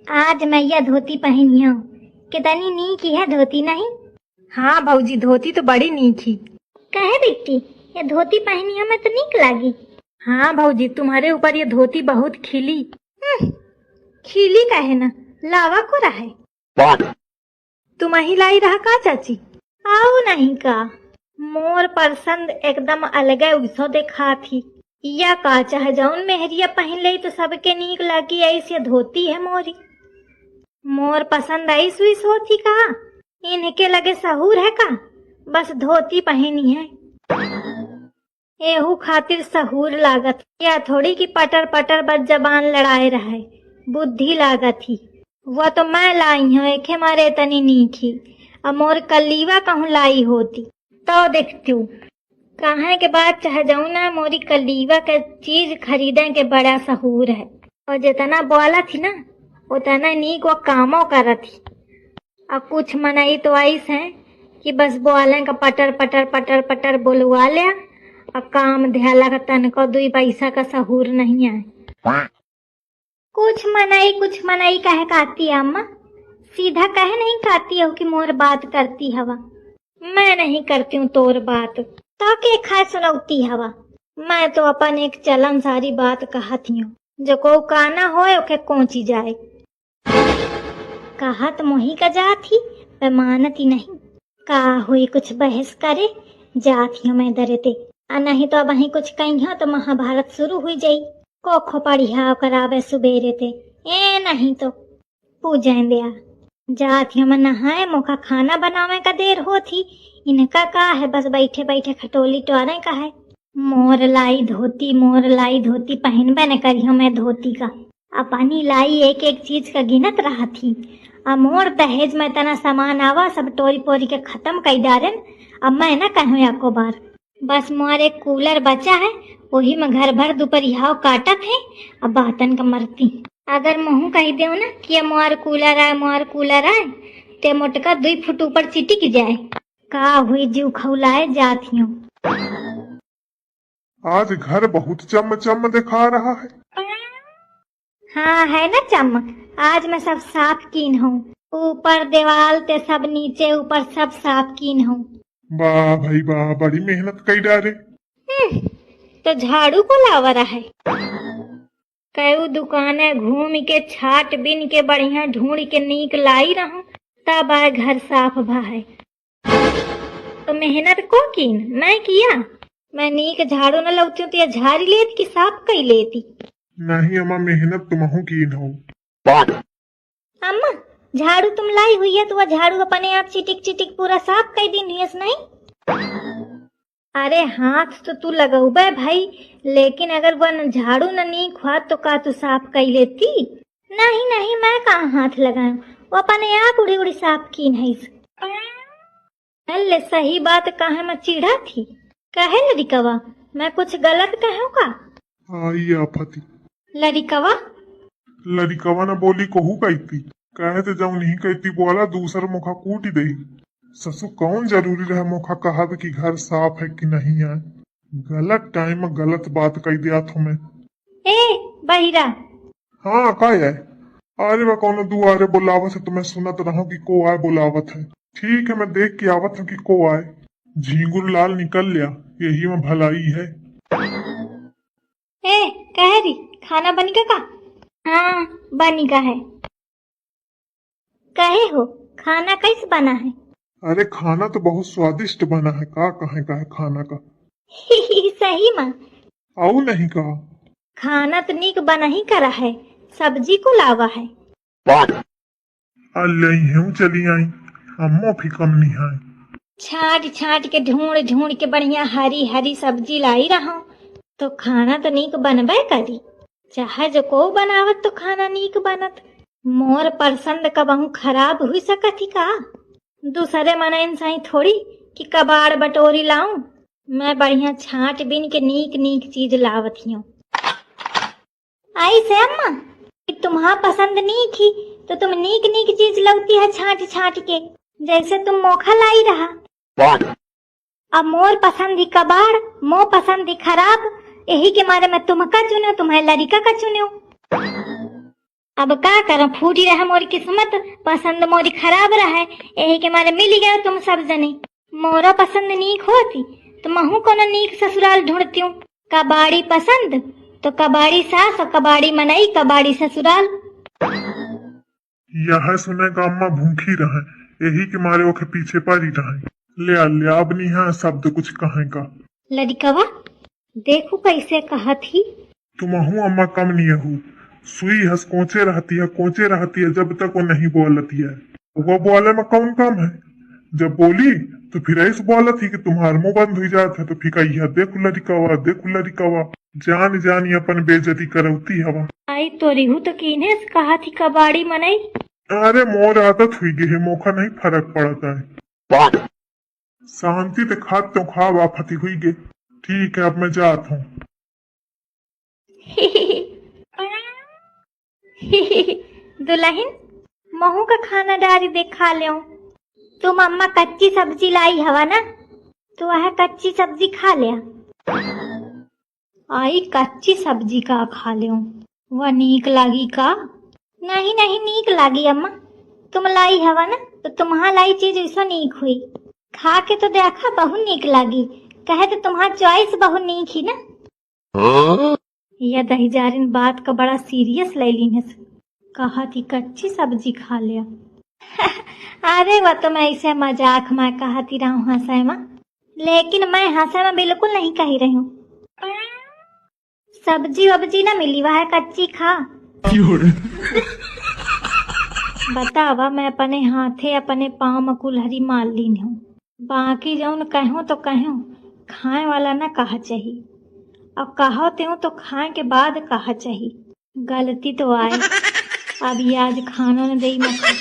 आज मैं यह धोती पहनी हूँ। कितनी नीकी है धोती नहीं? हाँ भौजी, धोती तो बड़ी नीकी। कहे बिट्टी, ये धोती पहनी हमें तो नीक लागी। हाँ भौजी, तुम्हारे ऊपर ये धोती बहुत खिली। खिली कहे न, लावा को रहे। तुम ही लाई रहा का चाची? आओ नहीं का, मोर पसंद एकदम अलगे उसो देखा थी। या का चाहे जौन मेहरिया पहन ले तो सबके नीक लगी, ऐसी धोती है मोरी। मोर पसंद ऐस उस होती का, इनके लगे सहूर है का, बस धोती पहनी है। एहू खातिर सहूर लागत, या थोड़ी की पटर पटर बस जबान लड़ाए रहे, बुद्धि लागत ही। वह तो मैं लाई हूँ, एक मारे तनी नीकी। अब मोर कलीवा कहूँ लाई होती तो देखती हूँ। कहाँ के बाद चाहे जाऊँ ना, मोरी कलीवा के चीज खरीदे के बड़ा सहूर है। और जितना बोला थी ना उतना नीक वो कामों करा थी। अब कुछ मनाई तो ऐस है कि बस बोले का पटर पटर पटर पटर बोलवा लिया और काम ध्याला का तनको 2 पैसा का सहूर नहीं आए। कुछ मनाई कहे कहती है अम्मा? सीधा कहे नहीं कहती हो कि मोर बात करती हवा। मैं नहीं करती हूँ तोर बात, तो के खा सुनौती हवा। मैं तो अपन एक चलन सारी बात कहती हूँ, जो को काना होए ओके कोची जाए। कहा तो मोही का जाती, मैं मानती नहीं। का हुई कुछ बहस करे जाती हूँ मैं दरेते, और नहीं तो अब वही कुछ कहीं तो महाभारत शुरू हुई जाई। कोखो पढ़िया करावे सुबेरे थे, ए नहीं तो पूजन दिया जाती हूँ मैं नहाए। मुखा खाना बनावे का देर होती, इनका का है बस बैठे बैठे खटोली टोरे का है। मोर लाई धोती पहनबे न करी हूँ मैं धोती का। अपनी लाई एक एक चीज का गिनत रहा थी। अब मोर दहेज में तना सामान आवा सब टोरी पोरी के खत्म कर डारन। अब मैं न कहूँ एको बार, बस मोर एक कूलर बचा है, वही में घर भर दोपहरिया काटत है। अब बातन का मरती, अगर मुँह कह दे ना कि मोर कूलर आए ते मोटका 2 फुट ऊपर चिटिक जाए। का हुई जीव खौलाए जाती हूँ। आज घर बहुत चम दिखा रहा है। हाँ है ना चमक, आज मैं सब साफ कीन हूँ। ऊपर दीवार ते सब, नीचे ऊपर सब साफ कीन हूँ। वाह भाई वाह, बड़ी मेहनत कई डारे। तो झाड़ू को लावा रहा है। कई दुकाने घूम के छाट बिन के बढ़िया ढूंढ के नीक लाई रहूं, तब आए घर साफ भा है। तो मेहनत को कीन मैं किया। मैं नीक झाड़ू न लौती हूँ तो यह झाड़ी लेती कि साफ कई लेती। नहीं अम्मा, मेहनत तुमहू की न हो। अम्मा झाड़ू तुम लाई हुई है तो वह झाड़ू अपने आप चिटिक चिटिक पूरा साफ कर दी नहीं? अरे हाथ तो तू लगौबे भाई, लेकिन अगर वह झाड़ू न नीक हुआ तो का तू साफ कर लेती? नहीं मैं कहाँ हाथ लगाऊं, वो अपने आप उड़ी उड़ी साफ की नहीं। अल्ले सही बात कहे मैं चिढ़ा थी। कहे लड़िकवा मैं कुछ गलत कहूँ का? आई आफती लड़िकवा न बोली कहू कहती, कहे तो जाऊ नहीं कहती बोला दूसरा मुखा कूट दे। ससु कौन जरूरी रहे मुखा कहा कि घर साफ है कि नहीं है। गलत टाइम में गलत बात कह दिया तुम्हें। ए बहिरा। हाँ का है? अरे वह कौन दुआरे बुलावत है, तुम्हें सुनत रहा कि को आए बुलावत है। ठीक है मैं देख के आवत हूँ कि को आए। झींगुर लाल निकल लिया, यही में भलाई है। ए कह रही खाना बनी का? हाँ बनी का है। कहे हो खाना कैसे बना है? अरे खाना तो बहुत स्वादिष्ट बना है। का कहे खाना का? सही माँ? आओ नहीं कहा। खाना तो नीक बना ही करा है, सब्जी को लावा है। अल्लाह चली आई, अम्मो भी कम नहीं है। छाट के ढूंढ के बढ़िया हरी हरी सब्जी लाई रहा, तो खाना तो नीक बनबे करी। चाहे जो को बनावत तो खाना नीक बनत। मोर पसंद कबहू खराब हुई सकत ही का? दूसरे मन सही थोड़ी कि कबाड़ बटोरी लाऊं। मैं बढ़िया छाट बिन के नीक चीज लावत हूँ। आई से अम्मा कि तुम्हारा पसंद नहीं थी तो तुम नीक चीज लौती है छाट के, जैसे तुम मोखा लाई रहा। अब मोर पसंद ही कबाड़, मो पसंद ही खराब, यही के मारे मैं तुमका चुनो, तुम्हें लड़का का चुनो। अब का करम, फूटी रहा मोरी किस्मत, पसंद मोरी खराब रहा है, यही के मारे मिल गया तुम सब जने। मोरा पसंद नीक होती तो महू कोनो नीक ससुराल ढूंढती हूँ। कबाड़ी पसंद तो कबाड़ी सास और कबाड़ी मनई कबाड़ी ससुराल। यह सुने का अम्मा भूखी रहे, यही के मारे ओके पीछे पड़ी रहे। ले अब नहीं है शब्द कुछ कहे का। लड़कवा देखो कैसे कहा थी। तुम अम्मा कम नहीं हूँ, सुई हंस कोचे रहती है जब तक वो नहीं बोलती है। वो बोले में कौन काम है, जब बोली तो फिर ऐसे बोलत थी कि तुम्हारा मुंह बंद हो जाता है, तो फिर कही देखो लड़िकवा जान जानी अपन बेइज्जती करौती हवा। आई तो रिहू तो कीने कहा थी कबाड़ी मनई। अरे मोर आदत हुई गई है, मौका नहीं फर्क पड़ता है। शांति तो खात तो खा वाफती हुई गई। ठीक है अब मैं जाता हूँ। दुल्हन महू का खाना डारी देखा ले। तुम अम्मा कच्ची सब्जी लाई हवा ना, तो वह कच्ची सब्जी खा लिया। आई कच्ची सब्जी का खा ले, वह नीक लागी का? नहीं नीक लागी अम्मा, तुम लाई हवा ना तो तुम्हारा लाई चीज ऐसा नीक हुई। खा के तो देखा, बहुत नीक लागी। कहे तो तुम्हारा चॉइस बहुत नीक ही ना। यह दहीजारिन बात का बड़ा सीरियस ले ली। कहा थी कच्ची सब्जी खा लिया। अरे वह तो मैं ऐसे मजाक में कहती रहा हूँ हंसे में, लेकिन मैं हंसे में बिल्कुल नहीं कही रही हूँ। सब्जी वब्जी ना मिली, वह है कच्ची खा। बतावा मैं अपने हाथे अपने पाँव में कुल्हरी मार ली हूँ। बाकी जौन कहूँ तो कहूँ, खाए वाला ना कहा चाहिए, अब कहो त्यों तो खाए के बाद कहा चाहिए। गलती तो आए, अब आज खानों ने दई मखा।